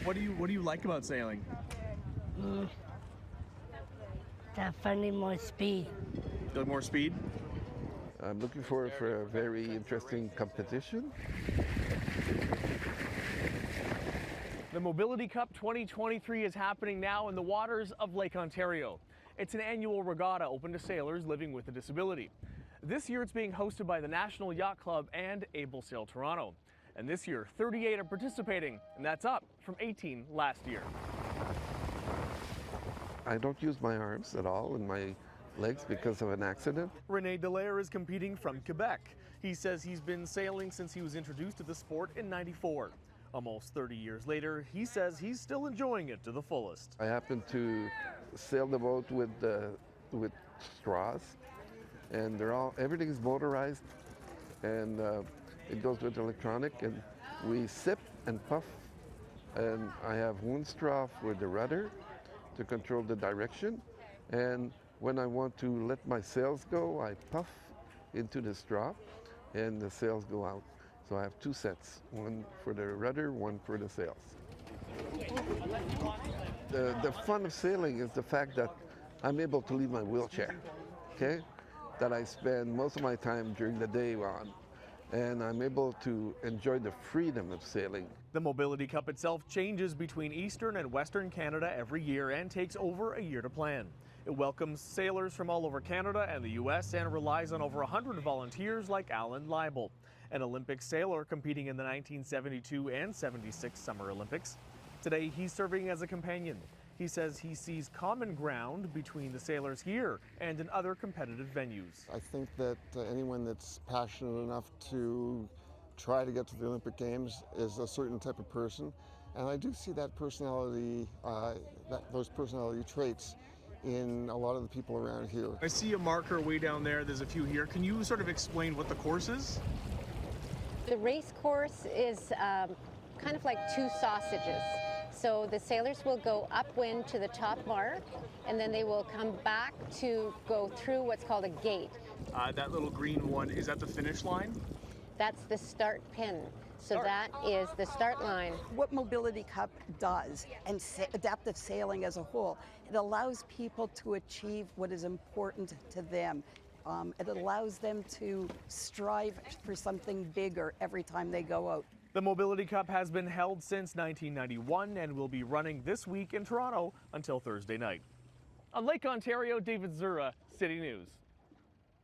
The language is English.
What do you like about sailing? Definitely more speed. You like more speed? I'm looking forward for a very interesting competition. The Mobility Cup 2023 is happening now in the waters of Lake Ontario. It's an annual regatta open to sailors living with a disability. This year it's being hosted by the National Yacht Club and Able Sail Toronto. And this year, 38 are participating, and that's up from 18 last year. I don't use my arms at all and my legs because of an accident. René Dallaire is competing from Quebec. He says he's been sailing since he was introduced to the sport in '94. Almost 30 years later, he says he's still enjoying it to the fullest. I happen to sail the boat with straws, and everything's motorized, and it goes with electronic, and we sip and puff, and I have one straw for the rudder to control the direction, and when I want to let my sails go, I puff into the straw, and the sails go out. So I have two sets, one for the rudder, one for the sails. The fun of sailing is the fact that I'm able to leave my wheelchair, okay? That I spend most of my time during the day on, and I'm able to enjoy the freedom of sailing. The Mobility Cup itself changes between Eastern and Western Canada every year and takes over a year to plan. It welcomes sailors from all over Canada and the U.S. and relies on over 100 volunteers like Alan Leibel, an Olympic sailor competing in the 1972 and 76 Summer Olympics. Today, he's serving as a companion. He says he sees common ground between the sailors here and in other competitive venues. I think that anyone that's passionate enough to try to get to the Olympic Games is a certain type of person. And I do see that personality, those personality traits in a lot of the people around here. I see a marker way down there. There's a few here. Can you sort of explain what the course is? The race course is kind of like two sausages. So the sailors will go upwind to the top mark, and then they will come back to go through what's called a gate. That little green one, is that the finish line? That's the start pin. So that is the start line. What Mobility Cup does, and adaptive sailing as a whole, it allows people to achieve what is important to them. It allows them to strive for something bigger every time they go out. The Mobility Cup has been held since 1991 and will be running this week in Toronto until Thursday night. On Lake Ontario, David Zura, City News.